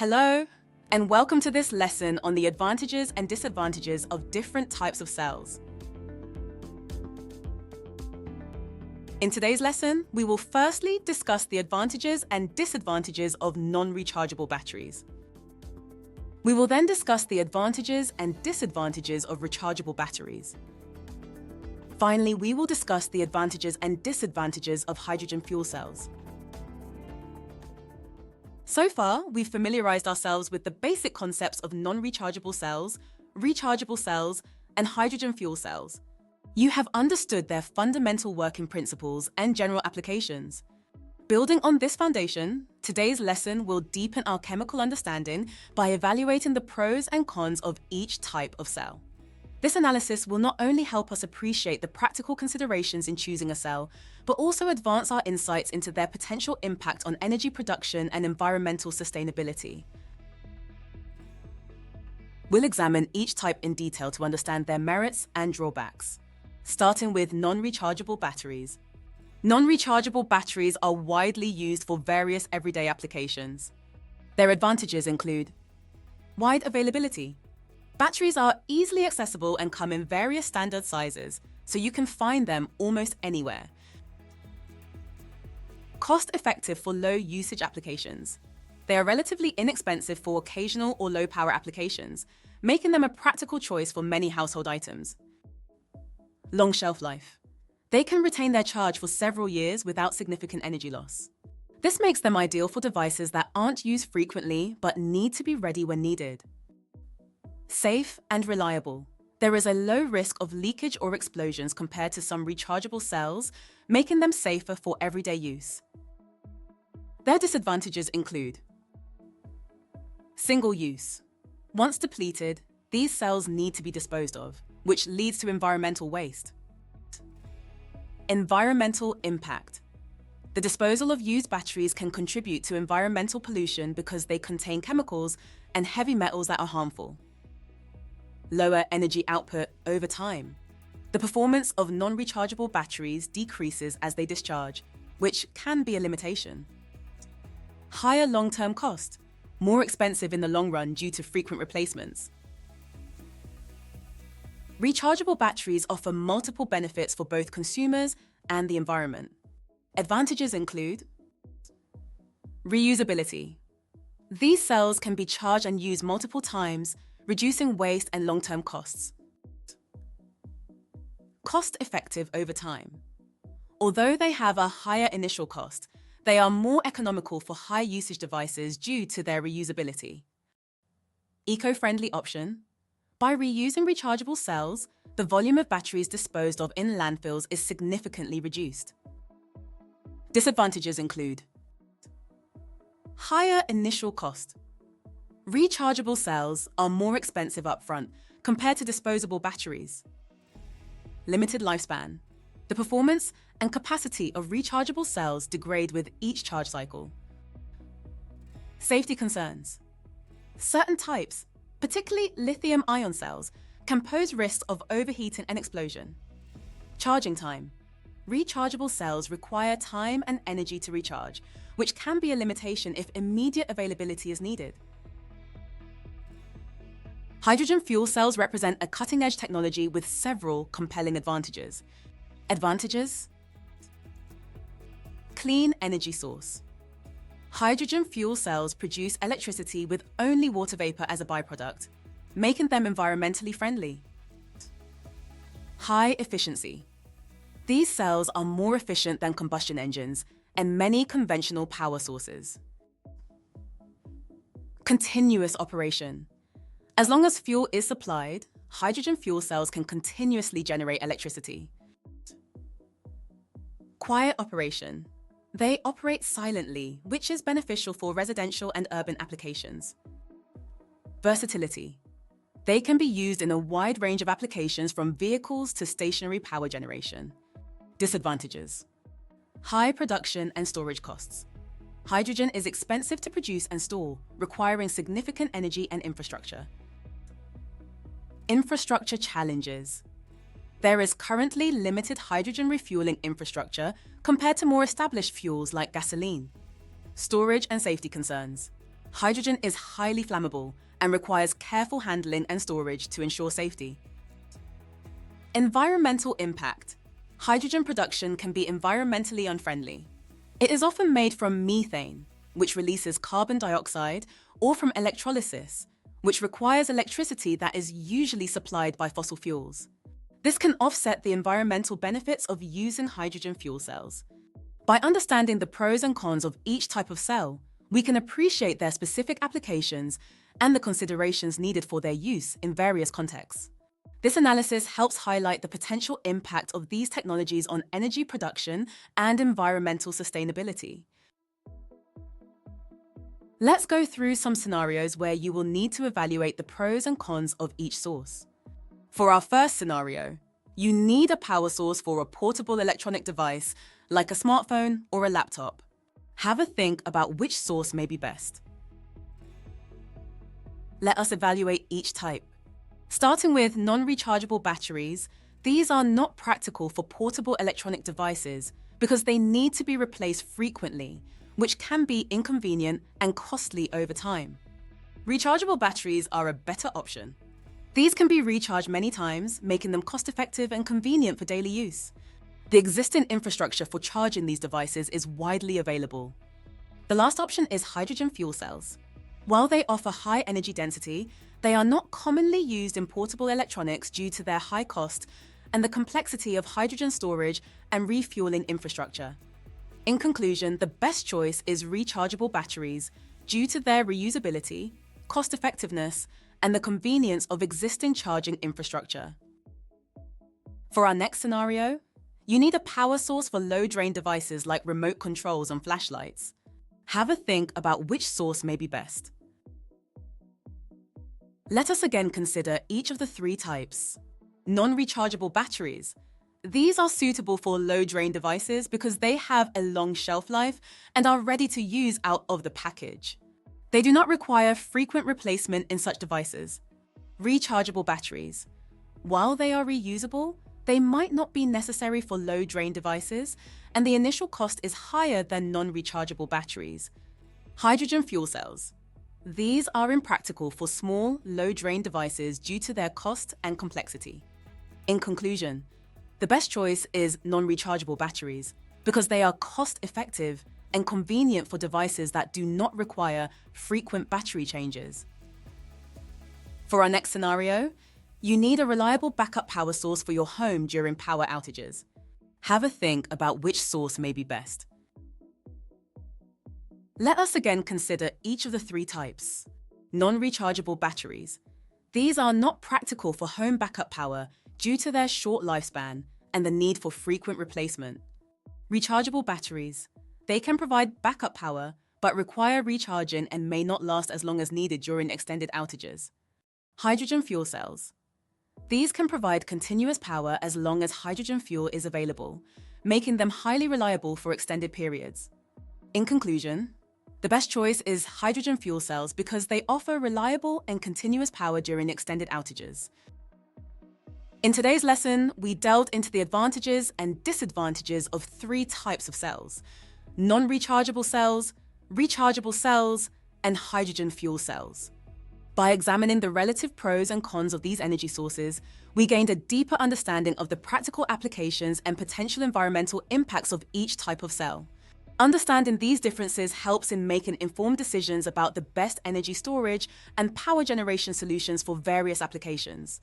Hello, and welcome to this lesson on the advantages and disadvantages of different types of cells. In today's lesson, we will firstly discuss the advantages and disadvantages of non-rechargeable batteries. We will then discuss the advantages and disadvantages of rechargeable batteries. Finally, we will discuss the advantages and disadvantages of hydrogen fuel cells. So far, we've familiarized ourselves with the basic concepts of non-rechargeable cells, rechargeable cells, and hydrogen fuel cells. You have understood their fundamental working principles and general applications. Building on this foundation, today's lesson will deepen our chemical understanding by evaluating the pros and cons of each type of cell. This analysis will not only help us appreciate the practical considerations in choosing a cell, but also advance our insights into their potential impact on energy production and environmental sustainability. We'll examine each type in detail to understand their merits and drawbacks, starting with non-rechargeable batteries. Non-rechargeable batteries are widely used for various everyday applications. Their advantages include wide availability. Batteries are easily accessible and come in various standard sizes, so you can find them almost anywhere. Cost-effective for low-usage applications. They are relatively inexpensive for occasional or low-power applications, making them a practical choice for many household items. Long shelf life. They can retain their charge for several years without significant energy loss. This makes them ideal for devices that aren't used frequently but need to be ready when needed. Safe and reliable. There is a low risk of leakage or explosions compared to some rechargeable cells, making them safer for everyday use. Their disadvantages include single use. Once depleted, these cells need to be disposed of, which leads to environmental waste. Environmental impact. The disposal of used batteries can contribute to environmental pollution because they contain chemicals and heavy metals that are harmful. Lower energy output over time. The performance of non-rechargeable batteries decreases as they discharge, which can be a limitation. Higher long-term cost, more expensive in the long run due to frequent replacements. Rechargeable batteries offer multiple benefits for both consumers and the environment. Advantages include reusability. These cells can be charged and used multiple times, reducing waste and long-term costs. Cost-effective over time. Although they have a higher initial cost, they are more economical for high-usage devices due to their reusability. Eco-friendly option. By reusing rechargeable cells, the volume of batteries disposed of in landfills is significantly reduced. Disadvantages include higher initial cost. Rechargeable cells are more expensive upfront compared to disposable batteries. Limited lifespan. The performance and capacity of rechargeable cells degrade with each charge cycle. Safety concerns. Certain types, particularly lithium-ion cells, can pose risks of overheating and explosion. Charging time. Rechargeable cells require time and energy to recharge, which can be a limitation if immediate availability is needed. Hydrogen fuel cells represent a cutting-edge technology with several compelling advantages. Advantages: clean energy source. Hydrogen fuel cells produce electricity with only water vapor as a byproduct, making them environmentally friendly. High efficiency. These cells are more efficient than combustion engines and many conventional power sources. Continuous operation. As long as fuel is supplied, hydrogen fuel cells can continuously generate electricity. Quiet operation. They operate silently, which is beneficial for residential and urban applications. Versatility. They can be used in a wide range of applications from vehicles to stationary power generation. Disadvantages: high production and storage costs. Hydrogen is expensive to produce and store, requiring significant energy and infrastructure. Infrastructure challenges. There is currently limited hydrogen refueling infrastructure compared to more established fuels like gasoline. Storage and safety concerns. Hydrogen is highly flammable and requires careful handling and storage to ensure safety. Environmental impact. Hydrogen production can be environmentally unfriendly. It is often made from methane, which releases carbon dioxide, or from electrolysis, which requires electricity that is usually supplied by fossil fuels. This can offset the environmental benefits of using hydrogen fuel cells. By understanding the pros and cons of each type of cell, we can appreciate their specific applications and the considerations needed for their use in various contexts. This analysis helps highlight the potential impact of these technologies on energy production and environmental sustainability. Let's go through some scenarios where you will need to evaluate the pros and cons of each source. For our first scenario, you need a power source for a portable electronic device like a smartphone or a laptop. Have a think about which source may be best. Let us evaluate each type. Starting with non-rechargeable batteries, these are not practical for portable electronic devices because they need to be replaced frequently, which can be inconvenient and costly over time. Rechargeable batteries are a better option. These can be recharged many times, making them cost-effective and convenient for daily use. The existing infrastructure for charging these devices is widely available. The last option is hydrogen fuel cells. While they offer high energy density, they are not commonly used in portable electronics due to their high cost and the complexity of hydrogen storage and refueling infrastructure. In conclusion, the best choice is rechargeable batteries due to their reusability, cost-effectiveness, and the convenience of existing charging infrastructure. For our next scenario, you need a power source for low-drain devices like remote controls and flashlights. Have a think about which source may be best. Let us again consider each of the three types. Non-rechargeable batteries. These are suitable for low-drain devices because they have a long shelf life and are ready to use out of the package. They do not require frequent replacement in such devices. Rechargeable batteries. While they are reusable, they might not be necessary for low-drain devices, and the initial cost is higher than non-rechargeable batteries. Hydrogen fuel cells. These are impractical for small, low-drain devices due to their cost and complexity. In conclusion, the best choice is non-rechargeable batteries because they are cost-effective and convenient for devices that do not require frequent battery changes. For our next scenario, you need a reliable backup power source for your home during power outages. Have a think about which source may be best. Let us again consider each of the three types. Non-rechargeable batteries. These are not practical for home backup power due to their short lifespan and the need for frequent replacement. Rechargeable batteries. They can provide backup power, but require recharging and may not last as long as needed during extended outages. Hydrogen fuel cells. These can provide continuous power as long as hydrogen fuel is available, making them highly reliable for extended periods. In conclusion, the best choice is hydrogen fuel cells because they offer reliable and continuous power during extended outages. In today's lesson, we delved into the advantages and disadvantages of three types of cells: non-rechargeable cells, rechargeable cells, and hydrogen fuel cells. By examining the relative pros and cons of these energy sources, we gained a deeper understanding of the practical applications and potential environmental impacts of each type of cell. Understanding these differences helps in making informed decisions about the best energy storage and power generation solutions for various applications.